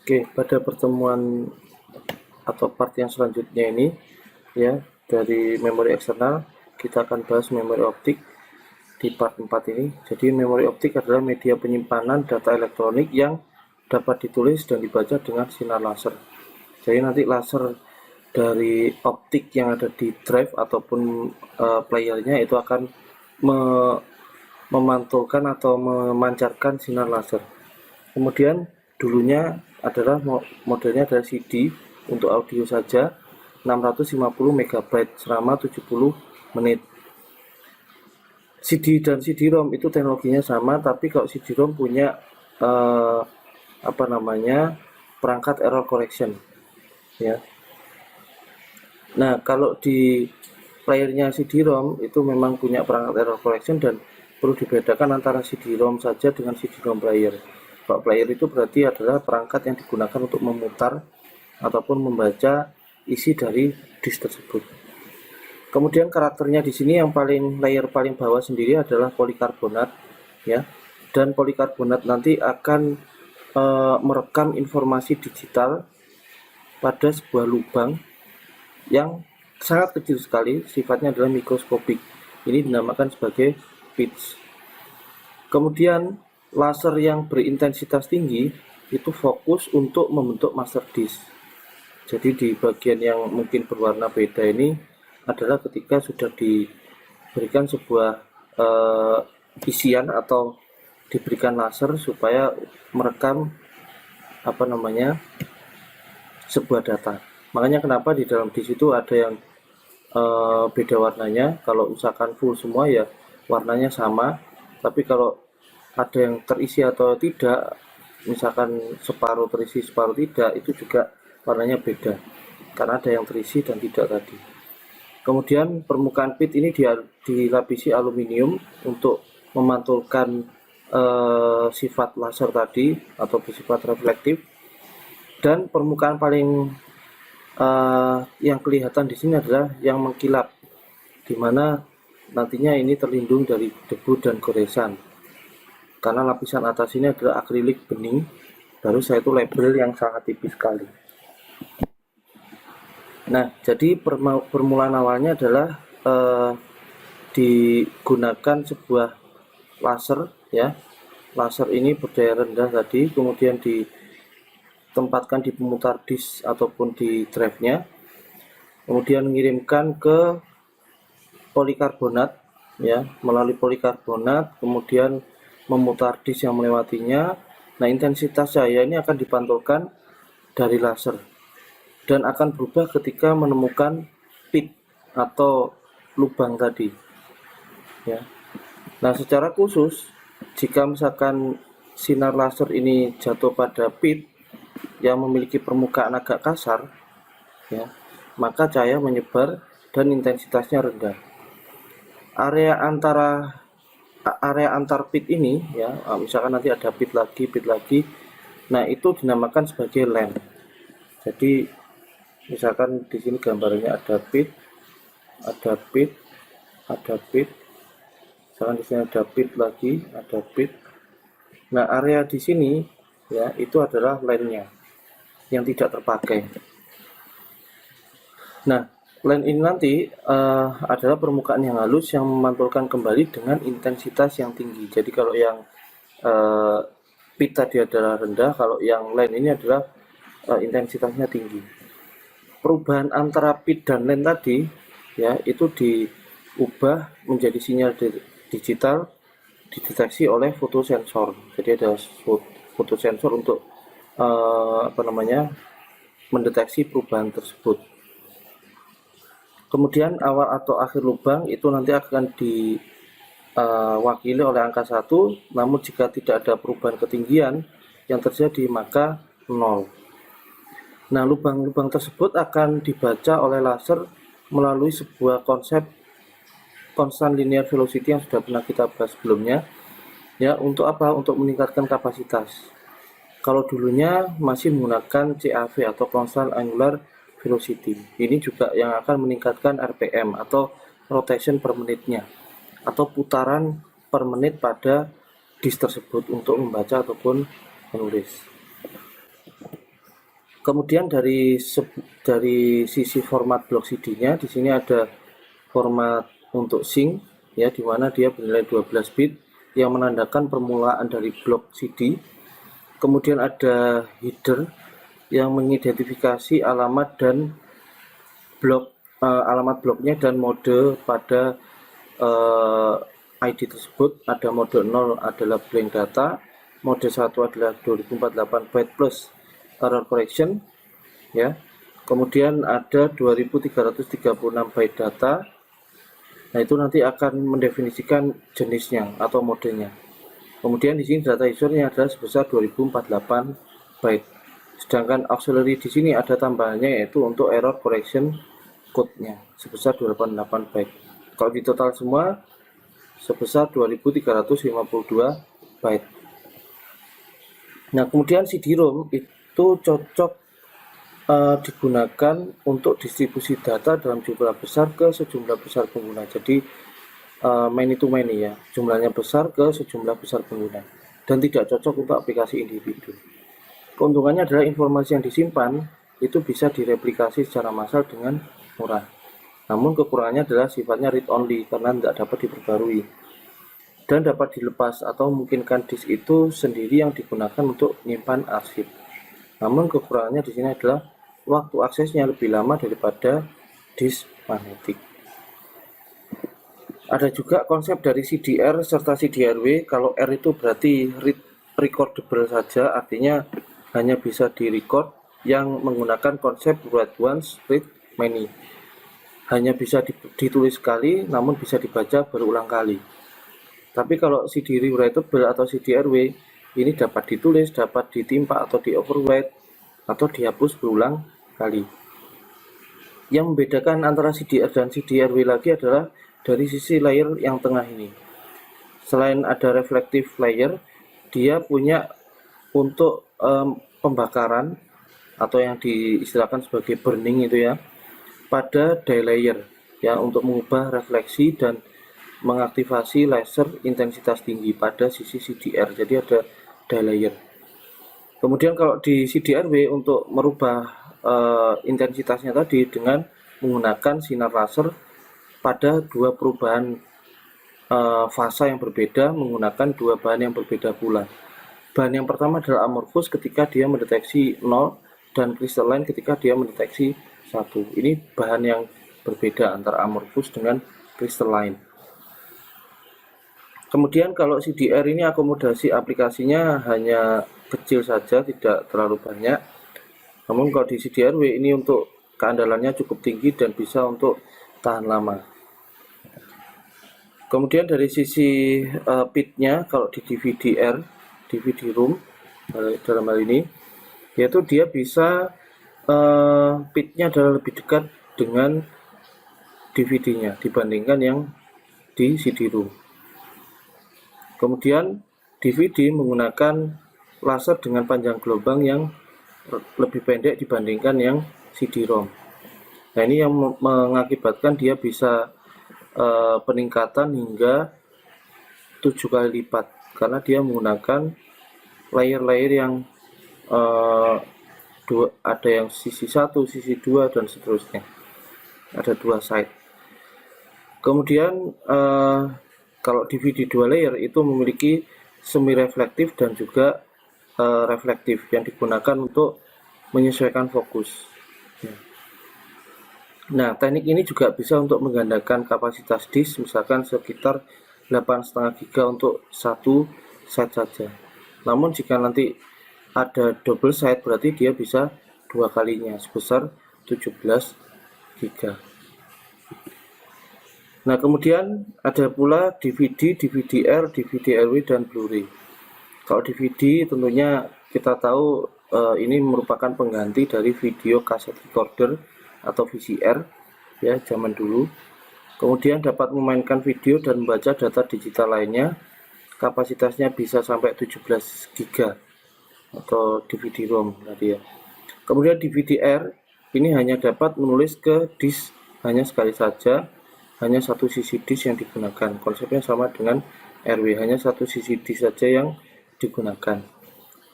Oke, pada pertemuan atau part yang selanjutnya ini ya, dari memori eksternal kita akan bahas memori optik di part 4 ini. Jadi memori optik adalah media penyimpanan data elektronik yang dapat ditulis dan dibaca dengan sinar laser. Jadi nanti laser dari optik yang ada di drive ataupun playernya itu akan memantulkan atau memancarkan sinar laser. Kemudian dulunya adalah modelnya adalah CD untuk audio saja 650 MB selama 70 menit. CD dan CD-ROM itu teknologinya sama, tapi kalau CD-ROM punya perangkat error correction ya. Nah, kalau di playernya CD-ROM itu memang punya perangkat error correction dan perlu dibedakan antara CD-ROM saja dengan CD-ROM player. Kalau player itu berarti adalah perangkat yang digunakan untuk memutar ataupun membaca isi dari disk tersebut. Kemudian karakternya di sini yang layer paling bawah sendiri adalah polikarbonat ya. Dan polikarbonat nanti akan merekam informasi digital pada sebuah lubang yang sangat kecil sekali, sifatnya adalah mikroskopik. Ini dinamakan sebagai pitch. Kemudian laser yang berintensitas tinggi itu fokus untuk membentuk master disk. Jadi di bagian yang mungkin berwarna beda ini adalah ketika sudah diberikan sebuah isian atau diberikan laser supaya merekam sebuah data. Makanya kenapa di dalam disk itu ada yang beda warnanya. Kalau misalkan full semua ya warnanya sama, tapi kalau ada yang terisi atau tidak, misalkan separuh terisi separuh tidak, itu juga warnanya beda karena ada yang terisi dan tidak tadi. Kemudian permukaan pit ini dilapisi aluminium untuk memantulkan sifat laser tadi atau bersifat reflektif. Dan permukaan paling yang kelihatan di sini adalah yang mengkilap, dimana nantinya ini terlindung dari debu dan goresan karena lapisan atas ini adalah akrilik bening, baru saya itu label yang sangat tipis sekali. Nah, jadi permulaan awalnya adalah digunakan sebuah laser ya. Laser ini berdaya rendah tadi, kemudian ditempatkan di pemutar disk ataupun di drive-nya, kemudian mengirimkan ke polikarbonat ya, melalui polikarbonat, kemudian memutar disk yang melewatinya. Nah, intensitas cahaya ini akan dipantulkan dari laser dan akan berubah ketika menemukan pit atau lubang tadi ya. Nah, secara khusus jika misalkan sinar laser ini jatuh pada pit yang memiliki permukaan agak kasar ya, maka cahaya menyebar dan intensitasnya rendah. Area antar pit ini ya, misalkan nanti ada pit lagi, nah itu dinamakan sebagai LAN. Jadi misalkan di sini gambarnya ada pit, misalkan di sini ada pit lagi, ada pit. Nah, area di sini ya itu adalah LAN-nya yang tidak terpakai. Nah, LAN ini nanti adalah permukaan yang halus yang memantulkan kembali dengan intensitas yang tinggi. Jadi kalau yang pit tadi adalah rendah, kalau yang LAN ini adalah intensitasnya tinggi. Perubahan antara pit dan LAN tadi ya itu diubah menjadi sinyal digital dideteksi oleh fotosensor. Jadi ada fotosensor untuk mendeteksi perubahan tersebut. Kemudian awal atau akhir lubang itu nanti akan diwakili oleh angka 1, namun jika tidak ada perubahan ketinggian yang terjadi maka 0. Nah, lubang-lubang tersebut akan dibaca oleh laser melalui sebuah konsep constant linear velocity yang sudah pernah kita bahas sebelumnya ya. Untuk apa? Untuk meningkatkan kapasitas. Kalau dulunya masih menggunakan CAV atau constant angular velocity, ini juga yang akan meningkatkan RPM atau rotation per menitnya atau putaran per menit pada disk tersebut untuk membaca ataupun menulis. Kemudian dari sisi format blok CD-nya, di sini ada format untuk sync ya, di mana dia bernilai 12 bit yang menandakan permulaan dari blok CD. Kemudian ada header yang mengidentifikasi alamat dan alamat bloknya dan mode pada ID tersebut. Ada mode 0 adalah blank data, mode 1 adalah 2048 byte plus error correction ya. Kemudian ada 2336 byte data. Nah, itu nanti akan mendefinisikan jenisnya atau modenya. Kemudian di sini data usernya adalah sebesar 2048 byte. Sedangkan auxiliary di sini ada tambahannya, yaitu untuk error correction code-nya sebesar 288 byte. Kalau di total semua sebesar 2352 byte. Nah, kemudian CD-ROM itu cocok digunakan untuk distribusi data dalam jumlah besar ke sejumlah besar pengguna. Jadi many to many ya, jumlahnya besar ke sejumlah besar pengguna, dan tidak cocok untuk aplikasi individu. Keuntungannya adalah informasi yang disimpan itu bisa direplikasi secara massal dengan murah. Namun kekurangannya adalah sifatnya read only karena tidak dapat diperbarui dan dapat dilepas atau memungkinkan disk itu sendiri yang digunakan untuk menyimpan arsip. Namun kekurangannya di sini adalah waktu aksesnya lebih lama daripada disk magnetik. Ada juga konsep dari CDR serta CDRW. Kalau R itu berarti recordable saja, artinya hanya bisa direcord, yang menggunakan konsep write once, read many. Hanya bisa ditulis sekali, namun bisa dibaca berulang kali. Tapi kalau CD rewritable atau CDRW ini dapat ditulis, dapat ditimpa atau di overwrite atau dihapus berulang kali. Yang membedakan antara CDR dan CDRW lagi adalah dari sisi layer yang tengah ini. Selain ada reflective layer, dia punya untuk pembakaran atau yang diistilahkan sebagai burning itu ya, pada die layer ya, untuk mengubah refleksi dan mengaktifasi laser intensitas tinggi pada sisi CDR. Jadi ada die layer. Kemudian kalau di CDRW untuk merubah intensitasnya tadi dengan menggunakan sinar laser pada dua perubahan fasa yang berbeda menggunakan dua bahan yang berbeda pula. Bahan yang pertama adalah amorphous ketika dia mendeteksi 0 dan crystalline ketika dia mendeteksi 1. Ini bahan yang berbeda antara amorphous dengan crystalline. Kemudian kalau CDR ini akomodasi aplikasinya hanya kecil saja, tidak terlalu banyak. Namun kalau di CDRW ini untuk keandalannya cukup tinggi dan bisa untuk tahan lama. Kemudian dari sisi pitnya, kalau di DVD-ROM dalam hal ini, yaitu dia bisa pitnya adalah lebih dekat dengan DVD-nya dibandingkan yang di CD-ROM. Kemudian DVD menggunakan laser dengan panjang gelombang yang lebih pendek dibandingkan yang CD-ROM. Nah, ini yang mengakibatkan dia bisa peningkatan hingga 7 kali lipat karena dia menggunakan layer-layer yang ada yang sisi 1, sisi 2 dan seterusnya. Ada 2 side. Kemudian kalau DVD 2 layer itu memiliki semi reflektif dan juga reflektif yang digunakan untuk menyesuaikan fokus. Nah, teknik ini juga bisa untuk menggandakan kapasitas disk, misalkan sekitar 8,5 GB untuk satu set saja. Namun jika nanti ada double side, berarti dia bisa 2 kalinya sebesar 17 GB. Nah, kemudian ada pula DVD, DVD-R, DVD-RW, dan Blu-ray. Kalau DVD tentunya kita tahu ini merupakan pengganti dari video kaset recorder atau VCR ya zaman dulu. Kemudian dapat memainkan video dan membaca data digital lainnya. Kapasitasnya bisa sampai 17 GB atau DVD-ROM tadi ya. Kemudian DVD-R ini hanya dapat menulis ke disk hanya sekali saja, hanya satu sisi disk yang digunakan. Konsepnya sama dengan RW, hanya satu sisi disk saja yang digunakan.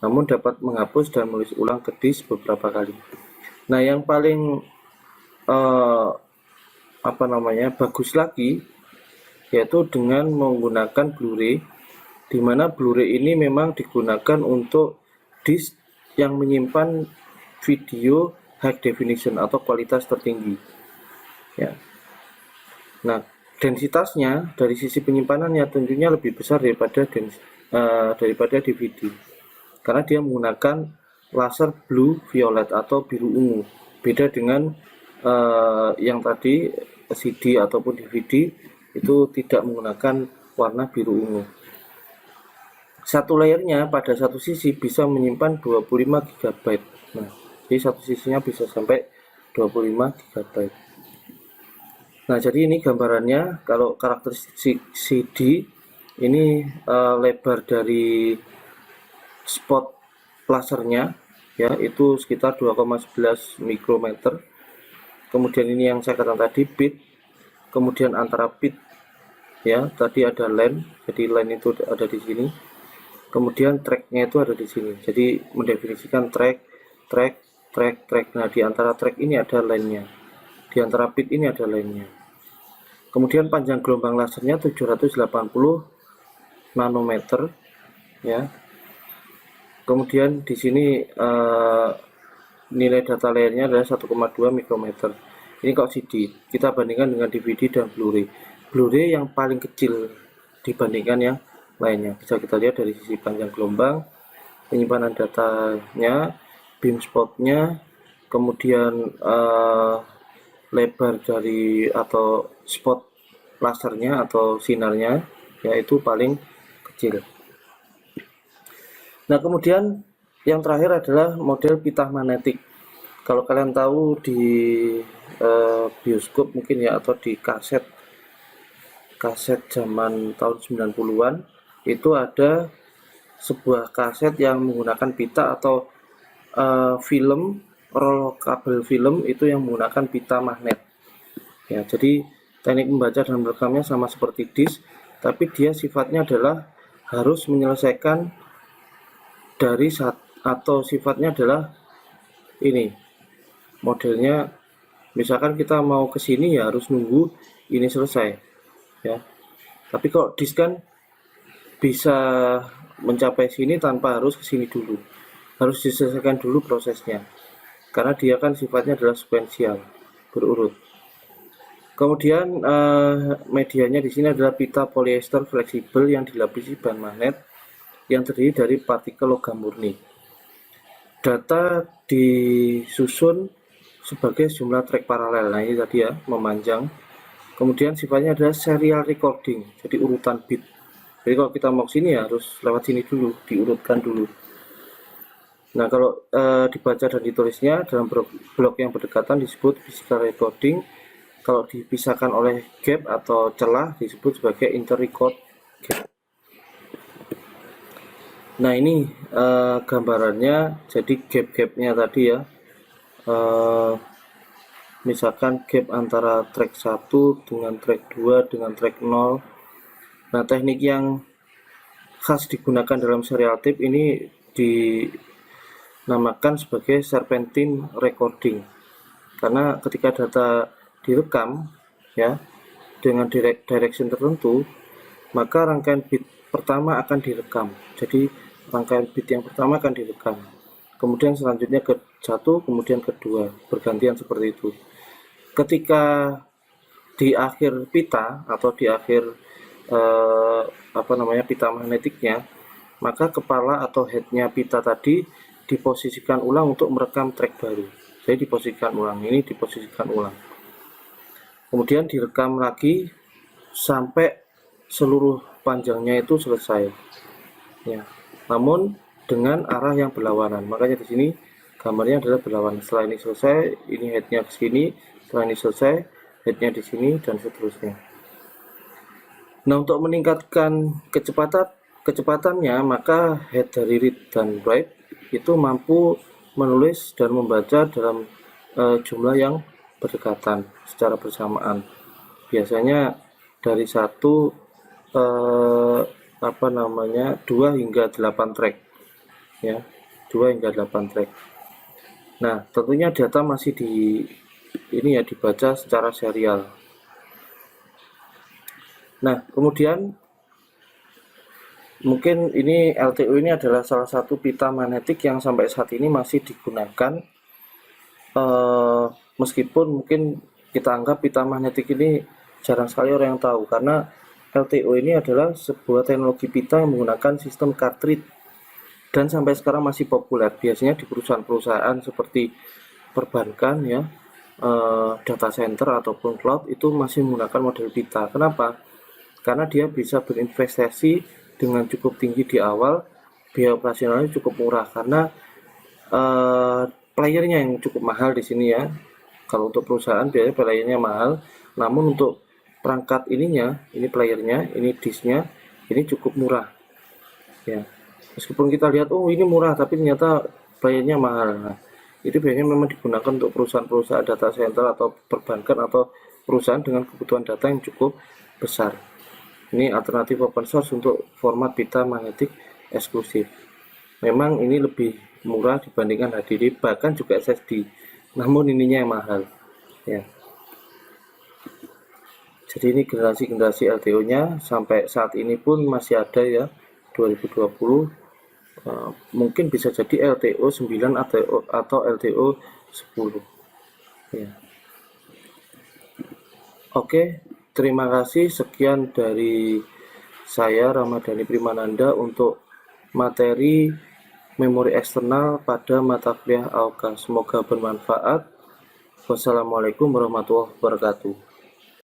namun dapat menghapus dan menulis ulang ke disk beberapa kali. Nah, yang paling bagus lagi yaitu dengan menggunakan Blu-ray, di mana Blu-ray ini memang digunakan untuk disk yang menyimpan video high definition atau kualitas tertinggi. Ya. Nah, densitasnya dari sisi penyimpanannya tentunya lebih besar daripada DVD, karena dia menggunakan laser blue violet atau biru ungu. Beda dengan yang tadi CD ataupun DVD itu tidak menggunakan warna biru ungu. Satu layernya pada satu sisi bisa menyimpan 25 GB. Nah, jadi satu sisinya bisa sampai 25 GB. Nah, jadi ini gambarannya. Kalau karakteristik CD ini lebar dari spot lasernya ya itu sekitar 2,11 mikrometer. Kemudian ini yang saya katakan tadi bit, kemudian antara bit ya tadi ada line, jadi line itu ada di sini. Kemudian tracknya itu ada di sini, jadi mendefinisikan track. Nah, di antara track ini ada line-nya, di antara bit ini ada line-nya. Kemudian panjang gelombang lasernya 780 nanometer ya. Kemudian di sini nilai data layernya adalah 1,2 mikrometer. Ini kalau CD kita bandingkan dengan DVD dan Blu-ray. Blu-ray yang paling kecil dibandingkan yang lainnya. Bisa kita lihat dari sisi panjang gelombang, penyimpanan datanya, beam spotnya, kemudian lebar dari atau spot lasernya atau sinarnya yaitu paling kecil. Nah, kemudian yang terakhir adalah model pita magnetik. Kalau kalian tahu di bioskop mungkin ya, atau di kaset zaman tahun 90-an itu ada sebuah kaset yang menggunakan pita atau film roll kabel film itu yang menggunakan pita magnet ya. Jadi teknik membaca dan merekamnya sama seperti disk, tapi dia sifatnya adalah harus menyelesaikan dari atau sifatnya adalah ini modelnya, misalkan kita mau ke sini ya harus nunggu ini selesai ya. Tapi kalau disk kan bisa mencapai sini tanpa harus ke sini dulu, harus diselesaikan dulu prosesnya karena dia kan sifatnya adalah sekuensial, berurut. Kemudian medianya di sini adalah pita polyester fleksibel yang dilapisi bahan magnet yang terdiri dari partikel logam murni. Data disusun sebagai jumlah track paralel. Nah, ini tadi ya, memanjang. Kemudian sifatnya adalah serial recording, jadi urutan bit. Jadi kalau kita mau sini ya harus lewat sini dulu, diurutkan dulu. Nah, kalau dibaca dan ditulisnya dalam blok yang berdekatan disebut physical recording. Kalau dipisahkan oleh gap atau celah disebut sebagai inter-record gap. Nah, ini gambarannya, jadi gap-gapnya tadi ya. Misalkan gap antara track 1 dengan track 2 dengan track 0. Nah, teknik yang khas digunakan dalam serial tape ini dinamakan sebagai serpentine recording. Karena ketika data direkam ya dengan direction tertentu, maka rangkaian bit pertama akan direkam. Jadi rangkaian bit yang pertama akan direkam. Kemudian selanjutnya ke 1, kemudian kedua, bergantian seperti itu. Ketika di akhir pita atau di akhir pita magnetiknya, maka kepala atau headnya pita tadi diposisikan ulang untuk merekam track baru. Jadi diposisikan ulang, ini diposisikan ulang. Kemudian direkam lagi sampai seluruh panjangnya itu selesai. Ya. Namun dengan arah yang berlawanan. Makanya di sini gambarnya adalah berlawanan. Setelah ini selesai, ini headnya ke sini. Setelah ini selesai, headnya di sini dan seterusnya. Nah, untuk meningkatkan kecepatannya, maka head dari read dan write itu mampu menulis dan membaca dalam jumlah yang berdekatan secara bersamaan. Biasanya dari 2 hingga 8 track. ya, 2 hingga 8 track. Nah, tentunya data masih dibaca secara serial. Nah, kemudian mungkin ini LTO ini adalah salah satu pita magnetik yang sampai saat ini masih digunakan, meskipun mungkin kita anggap pita magnetik ini jarang sekali orang yang tahu, karena LTO ini adalah sebuah teknologi pita yang menggunakan sistem cartridge dan sampai sekarang masih populer. Biasanya di perusahaan-perusahaan seperti perbankan ya, data center ataupun cloud itu masih menggunakan model pita. Kenapa? Karena dia bisa berinvestasi dengan cukup tinggi di awal, biaya operasionalnya cukup murah karena playernya yang cukup mahal di sini ya. Kalau untuk perusahaan biasanya playernya mahal, namun untuk perangkat ininya, ini playernya, ini disknya, ini cukup murah ya. Meskipun kita lihat oh ini murah, tapi ternyata playernya mahal. Nah, itu biasanya memang digunakan untuk perusahaan-perusahaan data center atau perbankan atau perusahaan dengan kebutuhan data yang cukup besar. Ini alternatif open source untuk format pita magnetik eksklusif. Memang ini lebih murah dibandingkan HDD, bahkan juga SSD, namun ininya yang mahal ya. Jadi ini generasi-generasi LTO nya sampai saat ini pun masih ada ya, 2020. Mungkin bisa jadi LTO 9 atau LTO 10 ya. Oke, terima kasih. Sekian dari saya Ramadhani Primananda untuk materi memori eksternal pada mata kuliah AOK. Semoga bermanfaat. Wassalamualaikum warahmatullahi wabarakatuh.